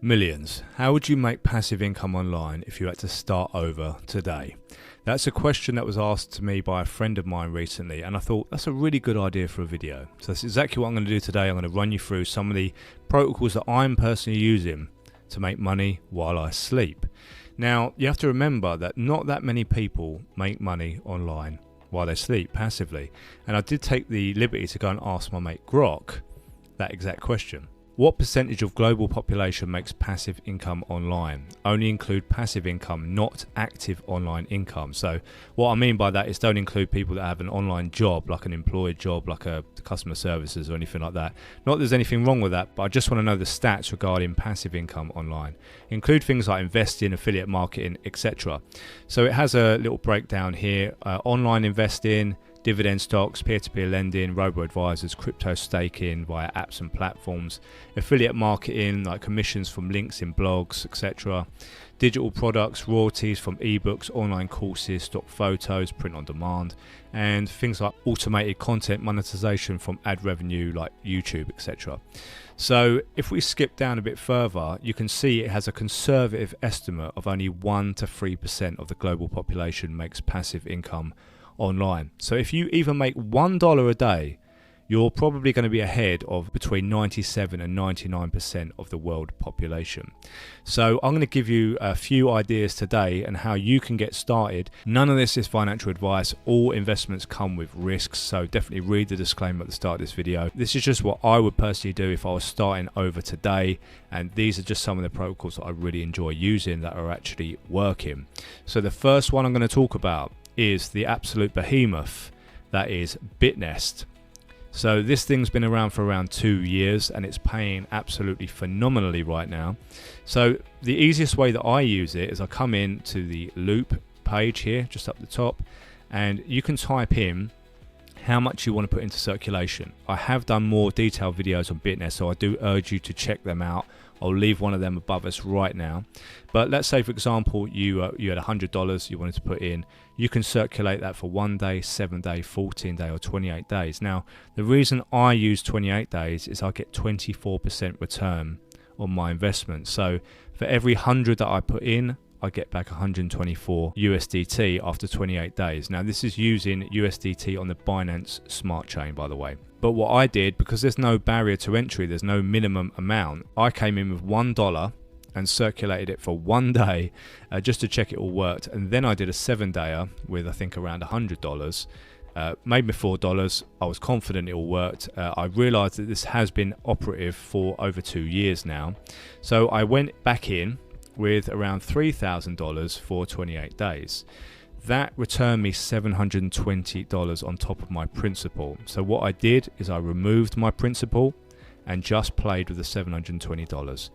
Millions. How would you make passive income online if you had to start over today? That's a question that was asked to me by a friend of mine recently, and I thought that's a really good idea for a video. So that's exactly what I'm going to do today. I'm going to run you through some of the protocols that I'm personally using to make money while I sleep. Now, you have to remember that not that many people make money online while they sleep passively. And I did take the liberty to go and ask my mate Grok that exact question. What percentage of global population makes passive income online? Only include passive income, not active online income. So what I mean by that is don't include people that have an online job, like an employed job, like a customer services or anything like that. Not that there's anything wrong with that, but I just want to know the stats regarding passive income online. Include things like investing, affiliate marketing, etc. So it has a little breakdown here. Online investing, dividend stocks, peer-to-peer lending, robo-advisors, crypto staking via apps and platforms, affiliate marketing like commissions from links in blogs, etc. Digital products, royalties from ebooks, online courses, stock photos, print on demand, and things like automated content monetization from ad revenue like YouTube, etc. So if we skip down a bit further, you can see it has a conservative estimate of only 1 to 3% of the global population makes passive income online. So if you even make $1 a day, you're probably going to be ahead of between 97 and 99% of the world population. So I'm going to give you a few ideas today on how you can get started. None of this is financial advice. All investments come with risks, so definitely read the disclaimer at the start of this video. This is just what I would personally do if I was starting over today, and these are just some of the protocols that I really enjoy using that are actually working. So the first one I'm going to talk about is the absolute behemoth, that is BITNEST. So this thing's been around for around 2 years and it's paying absolutely phenomenally right now. So the easiest way that I use it is I come in to the loop page here, just up the top, and you can type in how much you want to put into circulation. I have done more detailed videos on BITNEST, so I do urge you to check them out. I'll leave one of them above us right now. But let's say, for example, you had $100 you wanted to put in. You can circulate that for 1 day, 7 day, 14 day, or 28 days. Now, the reason I use 28 days is I get 24% return on my investment. So for every 100 that I put in, I get back 124 USDT after 28 days. Now, this is using USDT on the Binance Smart Chain, by the way. But what I did, because there's no barrier to entry, there's no minimum amount, I came in with $1 and circulated it for 1 day just to check it all worked. And then I did a 7-dayer with, I think, around $100. Made me $4. I was confident it all worked. I realized that this has been operative for over 2 years now. So I went back in with around $3,000 for 28 days. That returned me $720 on top of my principal. So what I did is I removed my principal and just played with the $720.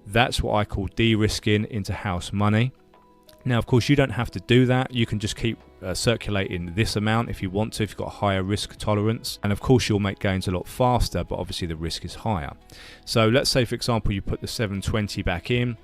That's what I call de-risking into house money. Now, of course, you don't have to do that. You can just keep circulating this amount if you want to, if you've got a higher risk tolerance. And of course, you'll make gains a lot faster, but obviously the risk is higher. So let's say, for example, you put the 720 back in.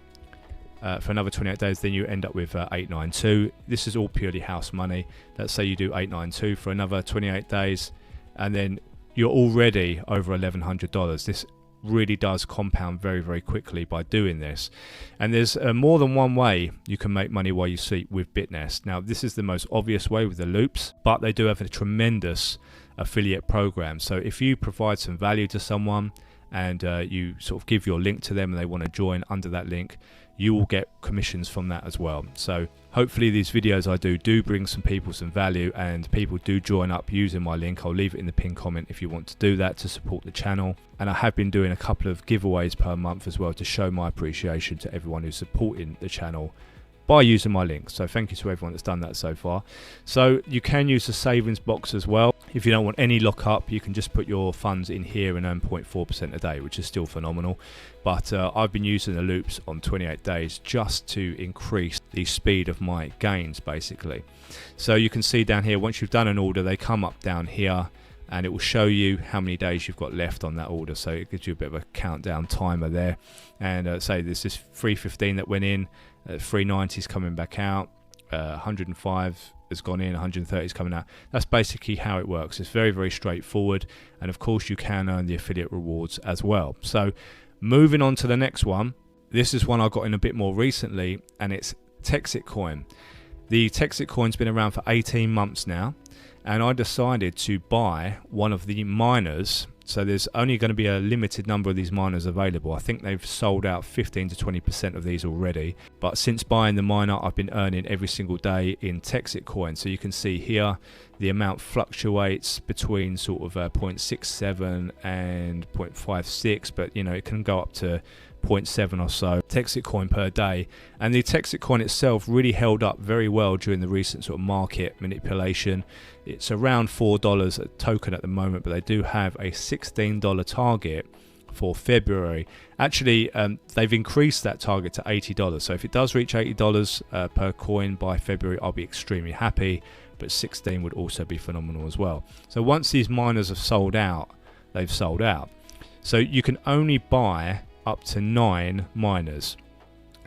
For another 28 days, then you end up with 892. This is all purely house money. Let's say you do 892 for another 28 days, and then you're already over $1,100. This really does compound very, very quickly by doing this. And there's more than one way you can make money while you sleep with BITNEST. Now, this is the most obvious way with the loops, but they do have a tremendous affiliate program. So if you provide some value to someone and you sort of give your link to them and they want to join under that link, you will get commissions from that as well. So hopefully these videos I do bring some people some value, and people do join up using my link. I'll leave it in the pinned comment if you want to do that to support the channel. And I have been doing a couple of giveaways per month as well to show my appreciation to everyone who's supporting the channel by using my link. So thank you to everyone that's done that so far. So you can use the savings box as well. If you don't want any lockup, you can just put your funds in here and earn 0.4% a day, which is still phenomenal. But I've been using the loops on 28 days just to increase the speed of my gains, basically. So you can see down here, once you've done an order, they come up down here and it will show you how many days you've got left on that order. So it gives you a bit of a countdown timer there. And say this is 315 that went in, 390 is coming back out, 105 has gone in, 130 is coming out. That's basically how it works. It's very, very straightforward. And of course you can earn the affiliate rewards as well. So moving on to the next one, This is one I got in a bit more recently, and it's Texitcoin. The Texitcoin's been around for 18 months now, and I decided to buy one of the miners. So there's only going to be a limited number of these miners available. I think they've sold out 15 to 20% of these already. But since buying the miner, I've been earning every single day in Texitcoin. So you can see here, the amount fluctuates between sort of 0.67 and 0.56, but you know, it can go up to 0.7 or so Texitcoin per day. And the Texitcoin itself really held up very well during the recent sort of market manipulation. It's around $4 a token at the moment, but they do have a $16 target for February. Actually, they've increased that target to $80. So if it does reach $80 per coin by February, I'll be extremely happy. But 16 would also be phenomenal as well. So once these miners have sold out, they've sold out. So you can only buy up to 9 miners.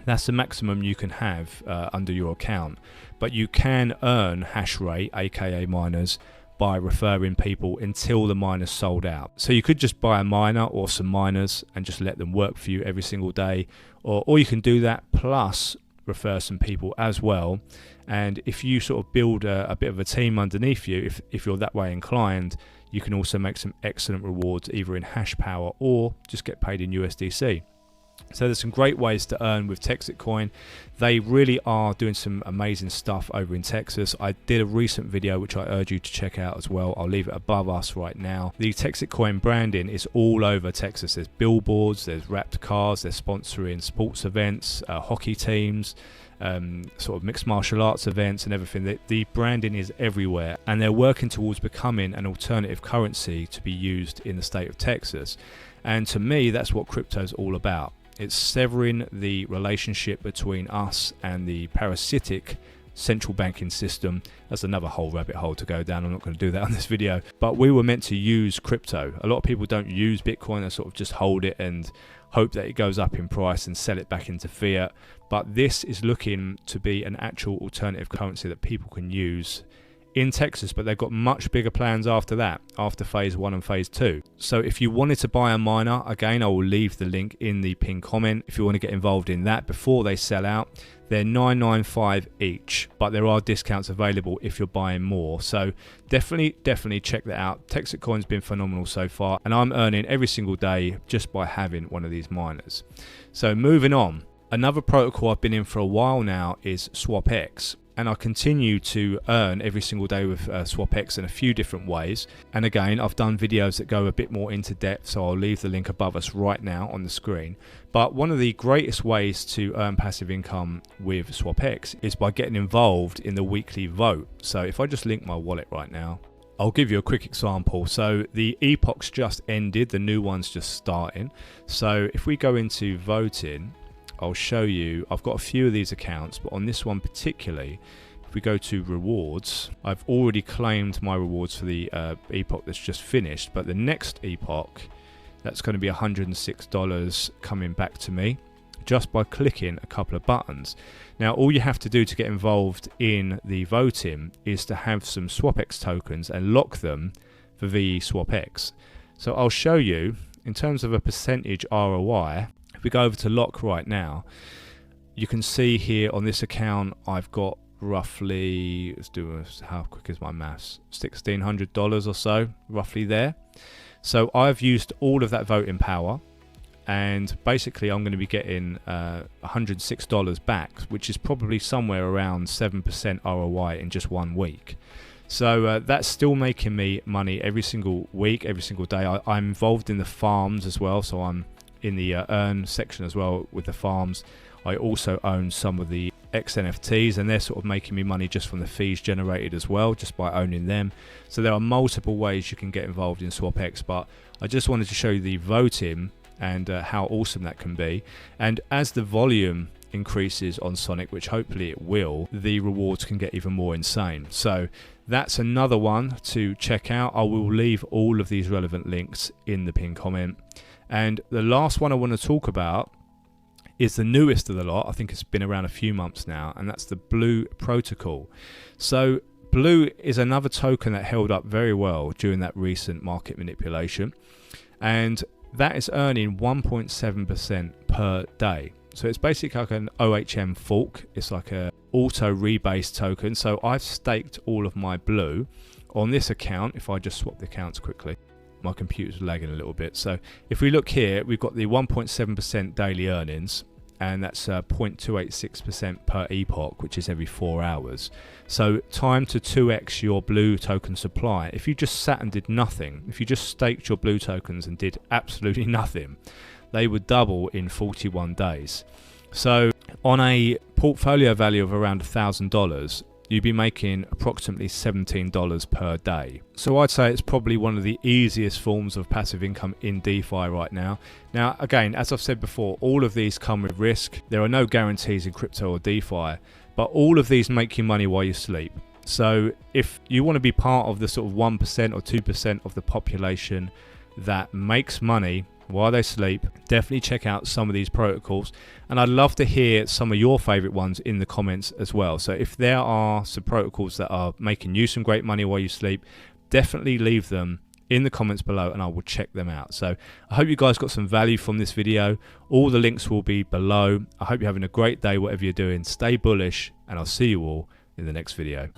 That's the maximum you can have under your account. But you can earn hash rate, aka miners, by referring people until the miners sold out. So you could just buy a miner or some miners and just let them work for you every single day, or you can do that plus refer some people as well. And if you sort of build a bit of a team underneath you, if you're that way inclined, you can also make some excellent rewards either in hash power or just get paid in USDC. So there's some great ways to earn with Texitcoin. They really are doing some amazing stuff over in Texas. I did a recent video which I urge you to check out as well. I'll leave it above us right now. The Texitcoin branding is all over Texas. There's billboards, there's wrapped cars, they're sponsoring sports events, hockey teams, sort of mixed martial arts events and everything. The branding is everywhere, and they're working towards becoming an alternative currency to be used in the state of Texas. And to me, that's what crypto is all about. It's severing the relationship between us and the parasitic central banking system. That's another whole rabbit hole to go down. I'm not going to do that on this video. But we were meant to use crypto. A lot of people don't use Bitcoin. They sort of just hold it and hope that it goes up in price and sell it back into fiat. But this is looking to be an actual alternative currency that people can use in Texas, but they've got much bigger plans after that, after phase 1 and phase 2. So if you wanted to buy a miner, again, I will leave the link in the pinned comment. If you want to get involved in that before they sell out, they're $9.95 each, but there are discounts available if you're buying more. So definitely check that out. Texitcoin's been phenomenal so far, and I'm earning every single day just by having one of these miners. So moving on, another protocol I've been in for a while now is SWAPX. And I continue to earn every single day with SWAPX in a few different ways. And again, I've done videos that go a bit more into depth, so I'll leave the link above us right now on the screen. But one of the greatest ways to earn passive income with SWAPX is by getting involved in the weekly vote. So if I just link my wallet right now, I'll give you a quick example. So the epoch's just ended, the new one's just starting. So if we go into voting, I'll show you, I've got a few of these accounts, but on this one particularly, if we go to rewards, I've already claimed my rewards for the epoch that's just finished, but the next epoch, that's going to be $106 coming back to me just by clicking a couple of buttons. Now, all you have to do to get involved in the voting is to have some SWAPX tokens and lock them for VE SWAPX. So I'll show you, in terms of a percentage ROI, if we go over to lock right now, you can see here on this account, I've got roughly, how quick is my maths? $1,600 or so, roughly there. So I've used all of that voting power, and basically I'm going to be getting $106 back, which is probably somewhere around 7% ROI in just 1 week. So that's still making me money every single week, every single day. I'm involved in the farms as well, so I'm in the earn section as well with the farms. I also own some of the XNFTs, and they're sort of making me money just from the fees generated as well, just by owning them. So there are multiple ways you can get involved in SWAPX, but I just wanted to show you the voting and how awesome that can be. And as the volume increases on Sonic, which hopefully it will, the rewards can get even more insane. So that's another one to check out. I will leave all of these relevant links in the pinned comment. And the last one I want to talk about is the newest of the lot. I think it's been around a few months now, and that's the Blue protocol. So Blue is another token that held up very well during that recent market manipulation, and that is earning 1.7% per day. So it's basically like an OHM fork. It's like a auto rebase token. So I've staked all of my blue on this account. If I just swap the accounts quickly, my computer's lagging a little bit. So if we look here, we've got the 1.7% daily earnings, and that's 0.286% per epoch, which is every 4 hours. So time to 2x your blue token supply. If you just sat and did nothing, if you just staked your blue tokens and did absolutely nothing, they would double in 41 days. So on a portfolio value of around $1,000, you'd be making approximately $17 per day. So I'd say it's probably one of the easiest forms of passive income in DeFi right now. Now, again, as I've said before, all of these come with risk. There are no guarantees in crypto or DeFi, but all of these make you money while you sleep. So if you want to be part of the sort of 1% or 2% of the population that makes money while they sleep, definitely check out some of these protocols, and I'd love to hear some of your favorite ones in the comments as well. So if there are some protocols that are making you some great money while you sleep, definitely leave them in the comments below and I will check them out. So I hope you guys got some value from this video. All the links will be below. I hope you're having a great day whatever you're doing. Stay bullish, and I'll see you all in the next video.